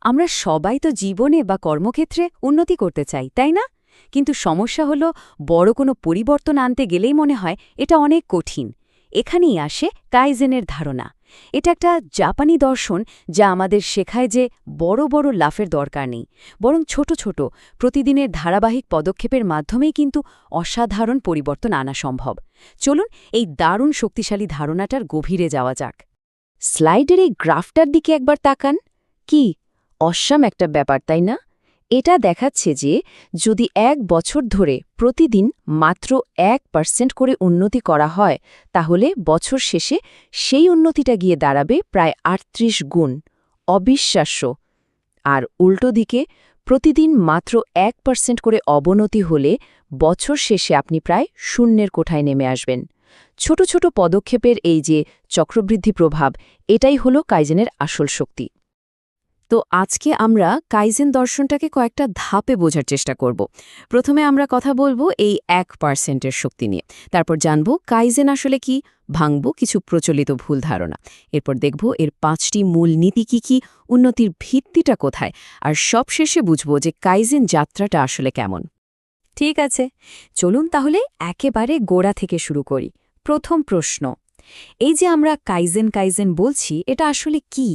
আমরা সবাই তো জীবনে বা কর্মক্ষেত্রে উন্নতি করতে চাই, তাই না? কিন্তু সমস্যা হলো বড় কোনো পরিবর্তন আনতে গেলেই মনে হয় এটা অনেক কঠিন। এখানেই আসে কাইজেনের ধারণা। এটা একটা জাপানি দর্শন যা আমাদের শেখায় যে বড় বড় লাফের দরকার নেই, বরং ছোট ছোট প্রতিদিনের ধারাবাহিক পদক্ষেপের মাধ্যমেই কিন্তু অসাধারণ পরিবর্তন আনা সম্ভব। চলুন এই দারুণ শক্তিশালী ধারণাটার গভীরে যাওয়া যাক। স্লাইডের এই গ্রাফটার দিকে একবার তাকান। কি অসাম একটা ব্যাপার, তাই না? এটা দেখাচ্ছে যে যদি ১ বছর ধরে প্রতিদিন মাত্র ১% করে উন্নতি করা হয়, তাহলে বছর শেষে সেই উন্নতিটা গিয়ে দাঁড়াবে প্রায় ৩৮ গুণ। অবিশ্বাস্য। আর উল্টো দিকে প্রতিদিন মাত্র ১% করে অবনতি হলে বছর শেষে আপনি প্রায় শূন্যের কোঠায় নেমে আসবেন। ছোট ছোট পদক্ষেপের এই যে চক্রবৃদ্ধি প্রভাব, এটাই হলো কাইজেনের আসল শক্তি। তো আজকে আমরা কাইজেন দর্শনটাকে কয়েকটা ধাপে বোঝার চেষ্টা করব। প্রথমে আমরা কথা বলবো এই ১%-এর শক্তি নিয়ে, তারপর জানব কাইজেন আসলে কি, ভাঙব কিছু প্রচলিত ভুল ধারণা, এরপর দেখব এর ৫টি মূল নীতি কি, উন্নতির ভিত্তিটা কোথায়, আর সবশেষে বুঝব যে কাইজেন যাত্রাটা আসলে কেমন। ঠিক আছে, চলুন তাহলে একেবারে গোড়া থেকে শুরু করি। প্রথম প্রশ্ন, এই যে আমরা কাইজেন কাইজেন বলছি, এটা আসলে কি?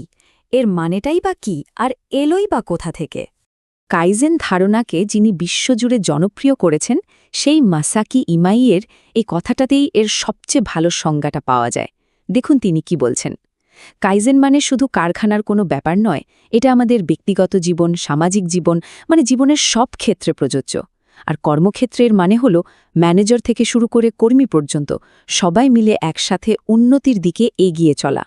এর মানেটাই বা কি, আর এলোই বা কোথা থেকে? কাইজেন ধারণাকে যিনি বিশ্বজুড়ে জনপ্রিয় করেছেন, সেই মাসাকি ইমাইয়ের এই কথাটাতেই এর সবচেয়ে ভালো সংজ্ঞাটা পাওয়া যায়। দেখুন তিনি কি বলছেন। কাইজেন মানে শুধু কারখানার কোনো ব্যাপার নয়, এটা আমাদের ব্যক্তিগত জীবন, সামাজিক জীবন, মানে জীবনের সব ক্ষেত্রে প্রযোজ্য। আর কর্মক্ষেত্রের মানে হল ম্যানেজার থেকে শুরু করে কর্মী পর্যন্ত সবাই মিলে একসাথে উন্নতির দিকে এগিয়ে চলা।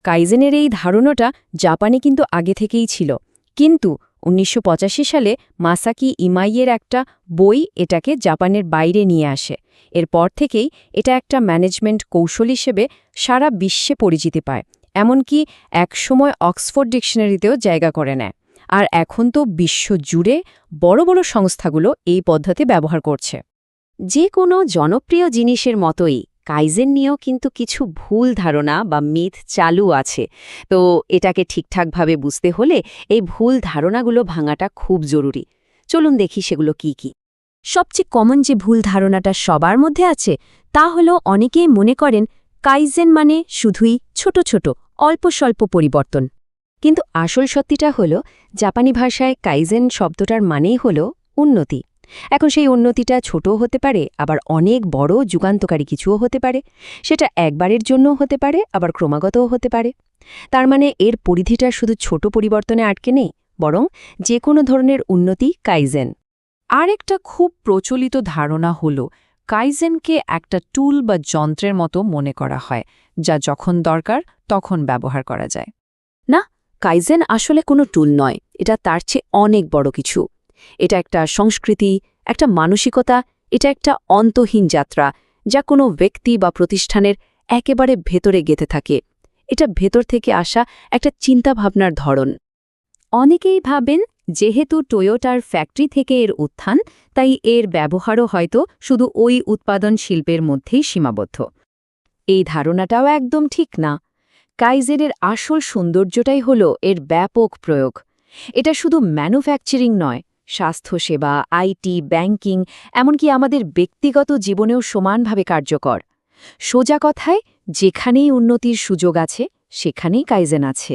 কাইজেনের এই ধারণাটা জাপানে কিন্তু আগে থেকেই ছিল, কিন্তু ১৯৮৫ সালে মাসাকি ইমাইয়ের একটা বই এটাকে জাপানের বাইরে নিয়ে আসে। এরপর থেকেই এটা একটা ম্যানেজমেন্ট কৌশল হিসেবে সারা বিশ্বে পরিচিতি পায়, এমনকি একসময় অক্সফোর্ড ডিকশনারিতেও জায়গা করে নেয়। আর এখন তো বিশ্বজুড়ে বড় বড় সংস্থাগুলো এই পদ্ধতি ব্যবহার করছে। যে কোনো জনপ্রিয় জিনিসের মতোই কাইজেন নিয়েও কিন্তু কিছু ভুল ধারণা বা মিথ চালু আছে। তো এটাকে ঠিকঠাকভাবে বুঝতে হলে এই ভুল ধারণাগুলো ভাঙাটা খুব জরুরি। চলুন দেখি সেগুলো কি কি। সবচেয়ে কমন যে ভুল ধারণাটা সবার মধ্যে আছে, তা হলো অনেকেই মনে করেন কাইজেন মানে শুধুই ছোট ছোট অল্প স্বল্প পরিবর্তন। কিন্তু আসল সত্যিটা হলো জাপানি ভাষায় কাইজেন শব্দটার মানেই হলো উন্নতি। এখন সেই উন্নতিটা ছোটও হতে পারে, আবার অনেক বড় যুগান্তকারী কিছুও হতে পারে। সেটা একবারের জন্যও হতে পারে, আবার ক্রমাগতও হতে পারে। তার মানে এর পরিধিটা শুধু ছোট পরিবর্তনে আটকে নেই, বরং যে কোনো ধরনের উন্নতি কাইজেন। আর একটা খুব প্রচলিত ধারণা হল কাইজেনকে একটা টুল বা যন্ত্রের মতো মনে করা হয়, যা যখন দরকার তখন ব্যবহার করা যায়। না, কাইজেন আসলে কোনো টুল নয়, এটা তার চেয়ে অনেক বড় কিছু। এটা একটা সংস্কৃতি, একটা মানসিকতা, এটা একটা অন্তহীন যাত্রা, যা কোনো ব্যক্তি বা প্রতিষ্ঠানের একেবারে ভেতরে গেঁথে থাকে। এটা ভেতর থেকে আসা একটা চিন্তাভাবনার ধরন। অনেকেই ভাবেন যেহেতু টয়োটার ফ্যাক্টরি থেকে এর উত্থান, তাই এর ব্যবহারও হয়তো শুধু ওই উৎপাদন শিল্পের মধ্যেই সীমাবদ্ধ। এই ধারণাটাও একদম ঠিক না। কাইজেনের আসল সৌন্দর্যটাই হল এর ব্যাপক প্রয়োগ। এটা শুধু ম্যানুফ্যাকচারিং নয়, স্বাস্থ্যসেবা, আইটি, ব্যাংকিং, এমনকি আমাদের ব্যক্তিগত জীবনেও সমানভাবে কার্যকর। সোজা কথায়, যেখানেই উন্নতির সুযোগ আছে সেখানেই কাইজেন আছে।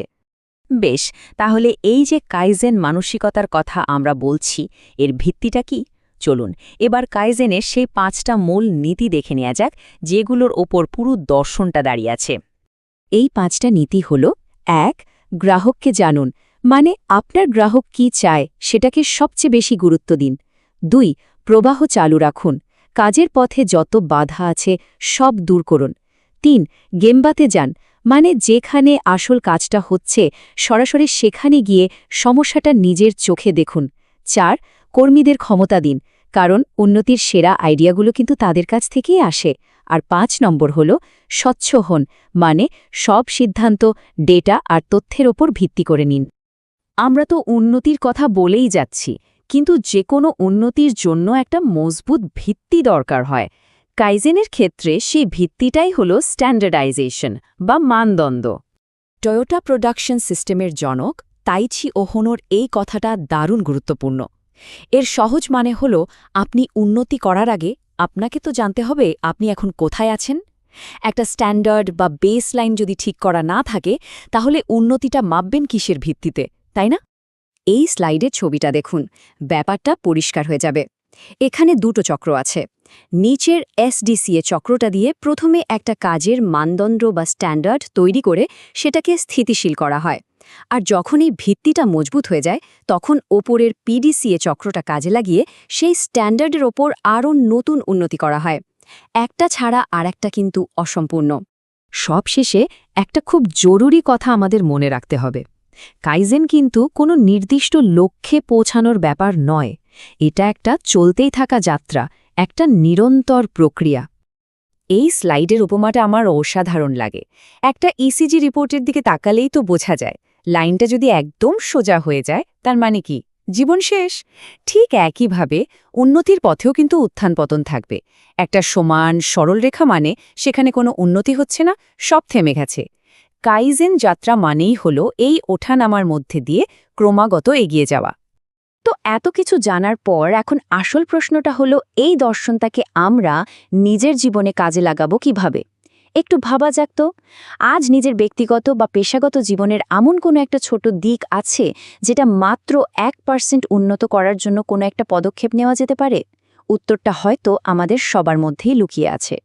বেশ, তাহলে এই যে কাইজেন মানসিকতার কথা আমরা বলছি, এর ভিত্তিটা কি? চলুন এবার কাইজেনের সেই ৫টা মূল নীতি দেখে নেওয়া যাক, যেগুলোর ওপর পুরো দর্শনটা দাঁড়িয়ে আছে। এই ৫টা নীতি হল: ১. গ্রাহককে জানুন, মানে আপনার গ্রাহক কি চায় সেটাকে সবচেয়ে বেশি গুরুত্ব দিন। ২. প্রবাহ চালু রাখুন, কাজের পথে যত বাধা আছে সব দূর করুন। ৩. গেমবাতে যান, মানে যেখানে আসল কাজটা হচ্ছে সরাসরি সেখানে গিয়ে সমস্যাটা নিজের চোখে দেখুন। ৪. কর্মীদের ক্ষমতা দিন, কারণ উন্নতির সেরা আইডিয়াগুলো কিন্তু তাদের কাছ থেকেই আসে। আর ৫ নম্বর হল স্বচ্ছ হন, মানে সব সিদ্ধান্ত ডেটা আর তথ্যের ওপর ভিত্তি করে নিন। আমরা তো উন্নতির কথা বলেই যাচ্ছি, কিন্তু যে কোনো উন্নতির জন্য একটা মজবুত ভিত্তি দরকার হয়। কাইজেনের ক্ষেত্রে সেই ভিত্তিটাই হল স্ট্যান্ডার্ডাইজেশন বা মানদণ্ড। টয়োটা প্রোডাকশন সিস্টেমের জনক তাইচি ওহনোর এই কথাটা দারুণ গুরুত্বপূর্ণ। এর সহজ মানে হল, আপনি উন্নতি করার আগে আপনাকে তো জানতে হবে আপনি এখন কোথায় আছেন। একটা স্ট্যান্ডার্ড বা বেস লাইন যদি ঠিক করা না থাকে, তাহলে উন্নতিটা মাপবেন কিসের ভিত্তিতে, তাই না? এই স্লাইডের ছবিটা দেখুন, ব্যাপারটা পরিষ্কার হয়ে যাবে। এখানে দুটো চক্র আছে। নিচের এসডিসিএ চক্রটা দিয়ে প্রথমে একটা কাজের মানদণ্ড বা স্ট্যান্ডার্ড তৈরি করে সেটাকে স্থিতিশীল করা হয়। আর যখন এই ভিত্তিটা মজবুত হয়ে যায়, তখন ওপরের পিডিসিএ চক্রটা কাজে লাগিয়ে সেই স্ট্যান্ডার্ডের ওপর আরও নতুন উন্নতি করা হয়। একটা ছাড়া আরেকটা কিন্তু অসম্পূর্ণ। সবশেষে একটা খুব জরুরি কথা আমাদের মনে রাখতে হবে। কাইজেন কিন্তু কোনো নির্দিষ্ট লক্ষ্যে পৌঁছানোর ব্যাপার নয়। এটা একটা চলতেই থাকা যাত্রা, একটা নিরন্তর প্রক্রিয়া। এই স্লাইডের উপমাটা আমার অসাধারণ লাগে। একটা ইসিজি রিপোর্টের দিকে তাকালেই তো বোঝা যায়, লাইনটা যদি একদম সোজা হয়ে যায় তার মানে কি জীবন শেষ। ঠিক একইভাবে উন্নতির পথেও কিন্তু উত্থান পতন থাকবে। একটা সমান সরল রেখা মানে সেখানে কোনো উন্নতি হচ্ছে না, সব থেমে গেছে। কাইজেন যাত্রা মানেই হলো এই ওঠানামার মধ্যে দিয়ে ক্রমাগত এগিয়ে যাওয়া। তো এত কিছু জানার পর এখন আসল প্রশ্নটা হলো, এই দর্শনটাকে আমরা নিজের জীবনে কাজে লাগাবো কিভাবে? একটু ভাবা যাক তো। আজ নিজের ব্যক্তিগত বা পেশাগত জীবনের এমন কোনো একটা ছোট দিক আছে যেটা মাত্র 1% উন্নত করার জন্য কোনো একটা পদক্ষেপ নেওয়া যেতে পারে? উত্তরটা হয়তো আমাদের সবার মধ্যেই লুকিয়ে আছে।